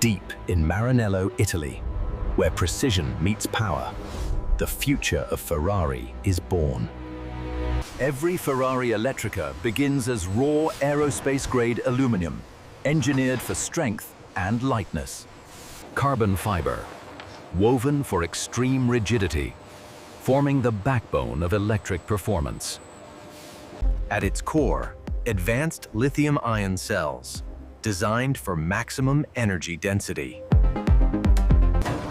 Deep in Maranello, Italy, where precision meets power, the future of Ferrari is born. Every Ferrari Elettrica begins as raw aerospace-grade aluminum, engineered for strength and lightness. Carbon fiber, woven for extreme rigidity, forming the backbone of electric performance. At its core, advanced lithium-ion cells, designed for maximum energy density.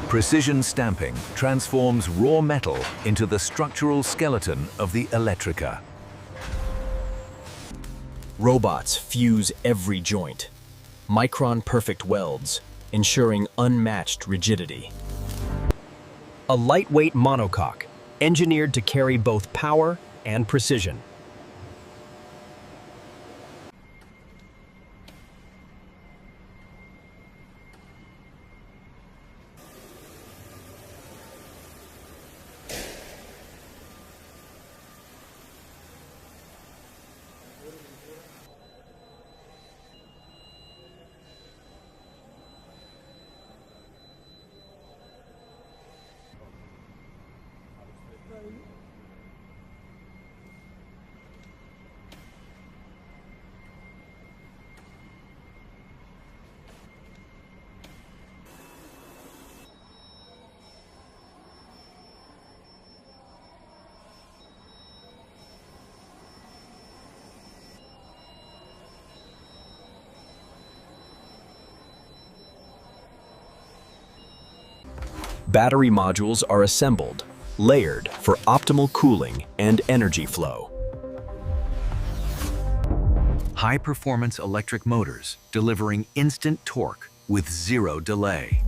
Precision stamping transforms raw metal into the structural skeleton of the Elettrica. Robots fuse every joint. Micron-perfect welds, ensuring unmatched rigidity. A lightweight monocoque, engineered to carry both power and precision. Battery modules are assembled, layered for optimal cooling and energy flow. High-performance electric motors delivering instant torque with zero delay.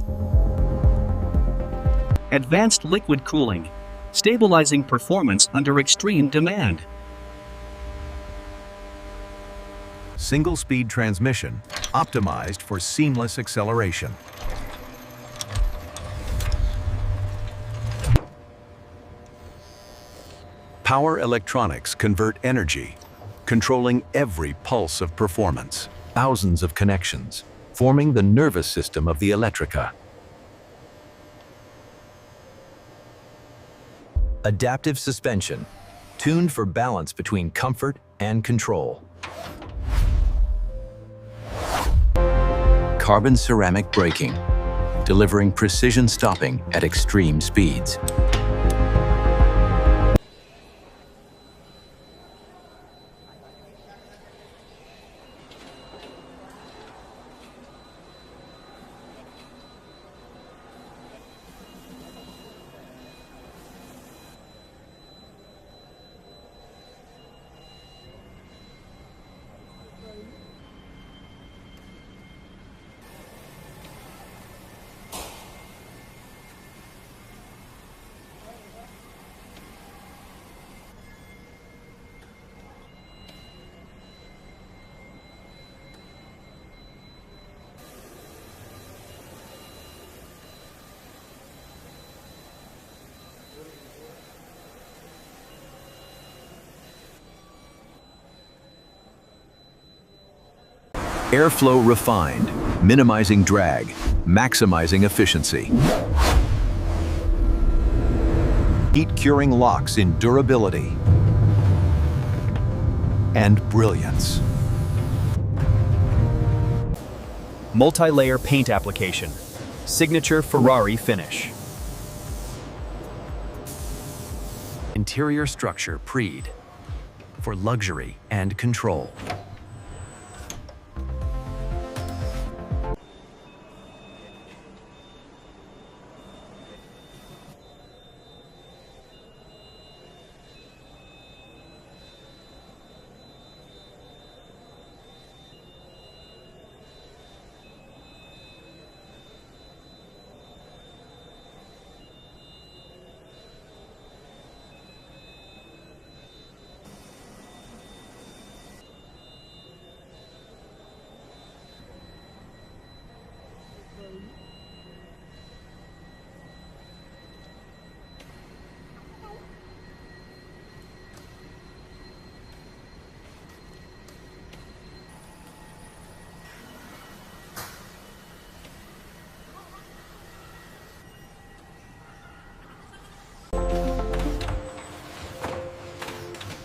Advanced liquid cooling, stabilizing performance under extreme demand. Single-speed transmission, optimized for seamless acceleration. Power electronics convert energy, controlling every pulse of performance. Thousands of connections, forming the nervous system of the Elettrica. Adaptive suspension, tuned for balance between comfort and control. Carbon ceramic braking, delivering precision stopping at extreme speeds. Airflow refined, minimizing drag, maximizing efficiency. Heat-curing locks in durability and brilliance. Multi-layer paint application. Signature Ferrari finish. Interior structure preed for luxury and control.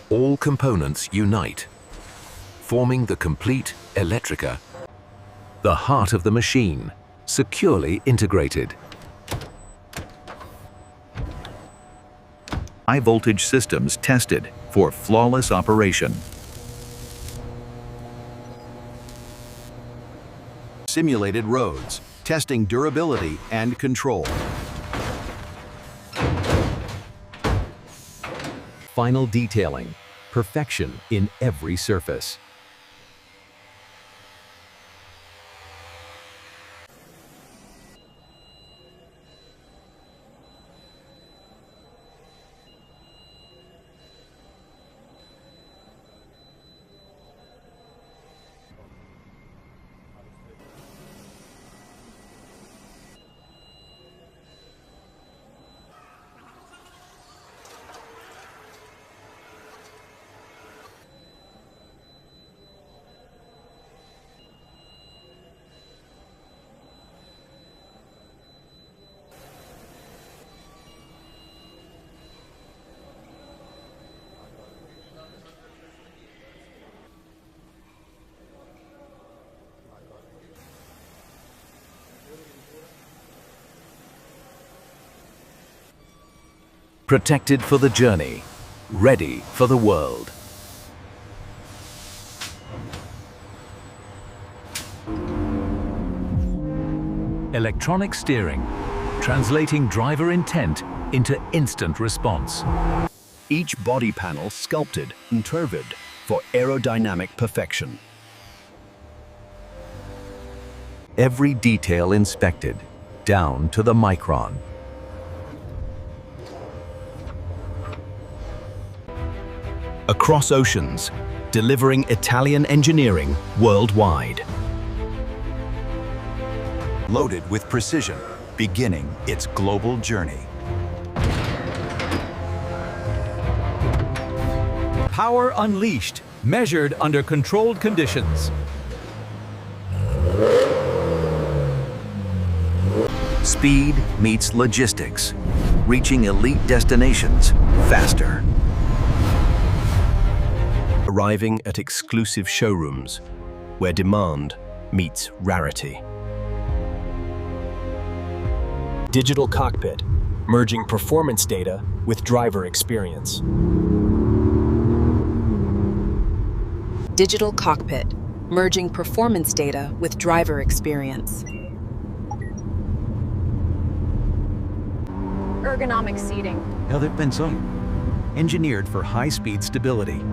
all components unite, forming the complete Elettrica, the heart of the machine, securely integrated. High-voltage systems tested for flawless operation. Simulated roads, testing durability and control. Final detailing, perfection in every surface. Protected for the journey, ready for the world. Electronic steering, translating driver intent into instant response. Each body panel sculpted and curved for aerodynamic perfection. Every detail inspected, down to the micron. Across oceans, delivering Italian engineering worldwide. Loaded with precision, beginning its global journey. Power unleashed, measured under controlled conditions. Speed meets logistics, reaching elite destinations faster. Arriving at exclusive showrooms where demand meets rarity. Digital cockpit, merging performance data with driver experience. Digital cockpit, merging performance data with driver experience. Ergonomic seating. Now there've been some engineered for high-speed stability.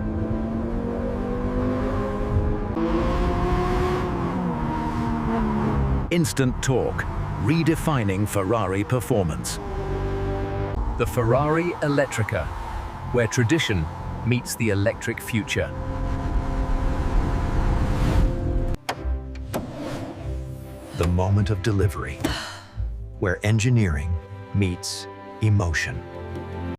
Instant torque, redefining Ferrari performance. The Ferrari Elettrica, where tradition meets the electric future. The moment of delivery, where engineering meets emotion.